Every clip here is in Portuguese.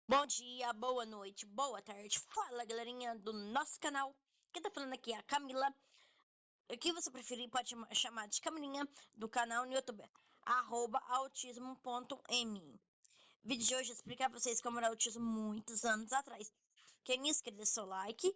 Bom dia, boa noite, boa tarde. Fala, galerinha do nosso canal. Quem tá falando aqui é a Camila. O que você preferir pode chamar de Camilinha, do canal no YouTube, @autismo.m. Vídeo de hoje eu explicar pra vocês como era o autismo muitos anos atrás. Quem não inscreveu, dê seu like,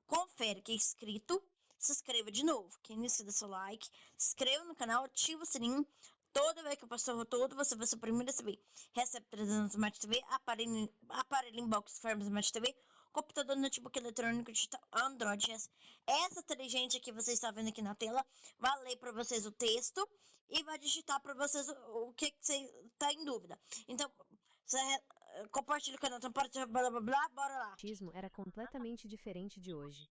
confere que é inscrito, se inscreva de novo. Quem não inscreveu, dê seu like, se inscreva no canal, ativa o sininho. Toda vez que eu postar conteúdo, você vai ser o primeiro a receber. Recebe 300 Smart TV, aparelho inbox Farm Smart TV, computador, notebook eletrônico, digital, Android. Essa inteligente que você está vendo aqui na tela vai ler para vocês o texto e vai digitar para vocês o que você está em dúvida. Então, você compartilha o canal, então blá blá blá, bora lá. O autismo era completamente diferente de hoje.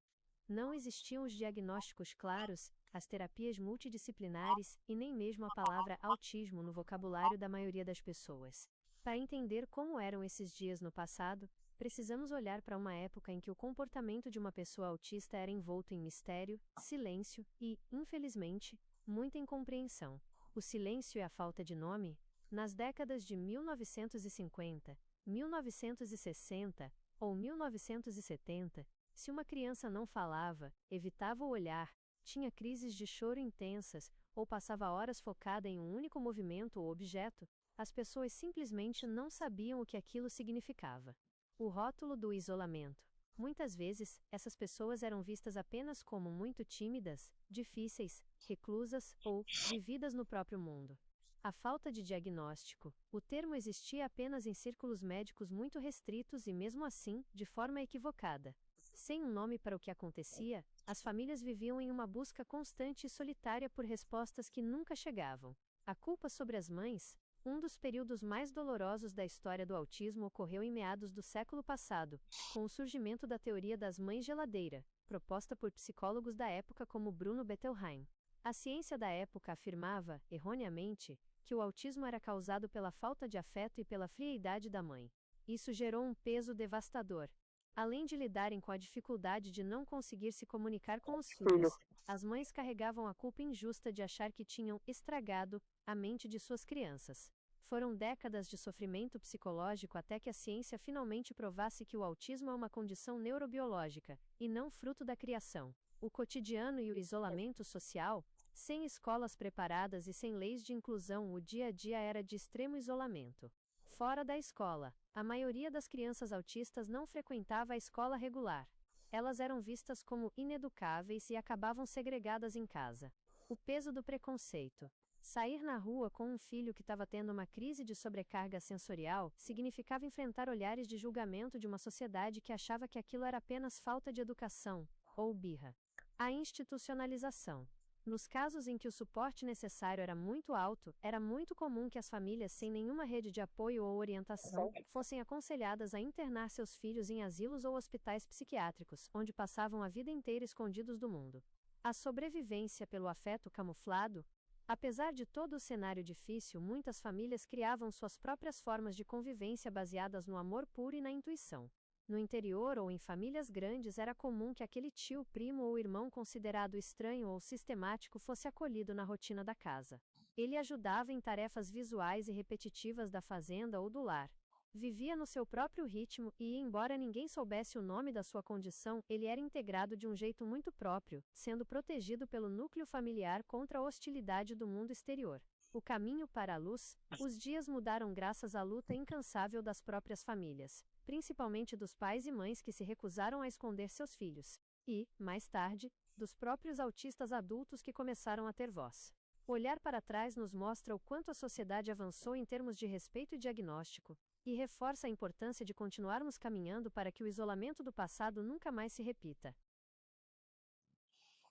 Não existiam os diagnósticos claros, as terapias multidisciplinares e nem mesmo a palavra autismo no vocabulário da maioria das pessoas. Para entender como eram esses dias no passado, precisamos olhar para uma época em que o comportamento de uma pessoa autista era envolto em mistério, silêncio e, infelizmente, muita incompreensão. O silêncio e a falta de nome, nas décadas de 1950, 1960 ou 1970, se uma criança não falava, evitava o olhar, tinha crises de choro intensas ou passava horas focada em um único movimento ou objeto, as pessoas simplesmente não sabiam o que aquilo significava. O rótulo do isolamento. Muitas vezes, essas pessoas eram vistas apenas como muito tímidas, difíceis, reclusas ou vividas no próprio mundo. A falta de diagnóstico. O termo existia apenas em círculos médicos muito restritos e, mesmo assim, de forma equivocada. Sem um nome para o que acontecia, as famílias viviam em uma busca constante e solitária por respostas que nunca chegavam. A culpa sobre as mães. Um dos períodos mais dolorosos da história do autismo ocorreu em meados do século passado, com o surgimento da teoria das mães geladeira, proposta por psicólogos da época como Bruno Bettelheim. A ciência da época afirmava, erroneamente, que o autismo era causado pela falta de afeto e pela frialdade da mãe. Isso gerou um peso devastador. Além de lidarem com a dificuldade de não conseguir se comunicar com os filhos, as mães carregavam a culpa injusta de achar que tinham estragado a mente de suas crianças. Foram décadas de sofrimento psicológico até que a ciência finalmente provasse que o autismo é uma condição neurobiológica, e não fruto da criação. O cotidiano e o isolamento social. Sem escolas preparadas e sem leis de inclusão, o dia a dia era de extremo isolamento. Fora da escola, a maioria das crianças autistas não frequentava a escola regular. Elas eram vistas como ineducáveis e acabavam segregadas em casa. O peso do preconceito. Sair na rua com um filho que estava tendo uma crise de sobrecarga sensorial significava enfrentar olhares de julgamento de uma sociedade que achava que aquilo era apenas falta de educação, ou birra. A institucionalização. Nos casos em que o suporte necessário era muito alto, era muito comum que as famílias sem nenhuma rede de apoio ou orientação fossem aconselhadas a internar seus filhos em asilos ou hospitais psiquiátricos, onde passavam a vida inteira escondidos do mundo. A sobrevivência pelo afeto camuflado. Apesar de todo o cenário difícil, muitas famílias criavam suas próprias formas de convivência baseadas no amor puro e na intuição. No interior ou em famílias grandes era comum que aquele tio, primo ou irmão considerado estranho ou sistemático fosse acolhido na rotina da casa. Ele ajudava em tarefas visuais e repetitivas da fazenda ou do lar. Vivia no seu próprio ritmo e, embora ninguém soubesse o nome da sua condição, ele era integrado de um jeito muito próprio, sendo protegido pelo núcleo familiar contra a hostilidade do mundo exterior. O caminho para a luz. Os dias mudaram graças à luta incansável das próprias famílias, principalmente dos pais e mães que se recusaram a esconder seus filhos, e, mais tarde, dos próprios autistas adultos que começaram a ter voz. Olhar para trás nos mostra o quanto a sociedade avançou em termos de respeito e diagnóstico, e reforça a importância de continuarmos caminhando para que o isolamento do passado nunca mais se repita.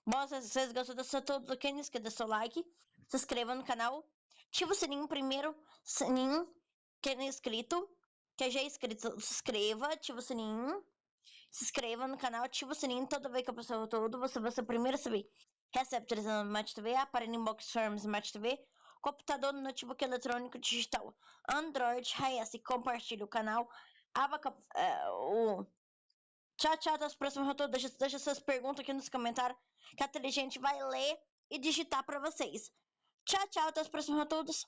Bom, se vocês gostam desse conteúdo, quem não inscreve, dê seu like, se inscreva no canal, ativa o sininho primeiro, sininho, quem não é inscrito, quem já é inscrito, se inscreva, ativa o sininho, se inscreva no canal, ativa o sininho, toda vez que eu postar conteúdo, você vai ser o primeiro a saber. Recebe 300 Smart TV, aparelho inbox Farm Smart TV, computador, notebook eletrônico, digital, Android, iOS, compartilha o canal, Tchau, tchau, até os próximos conteúdos. Deixa suas perguntas aqui nos comentários, que a inteligente vai ler e digitar pra vocês. Tchau, tchau, até os próximos conteúdos.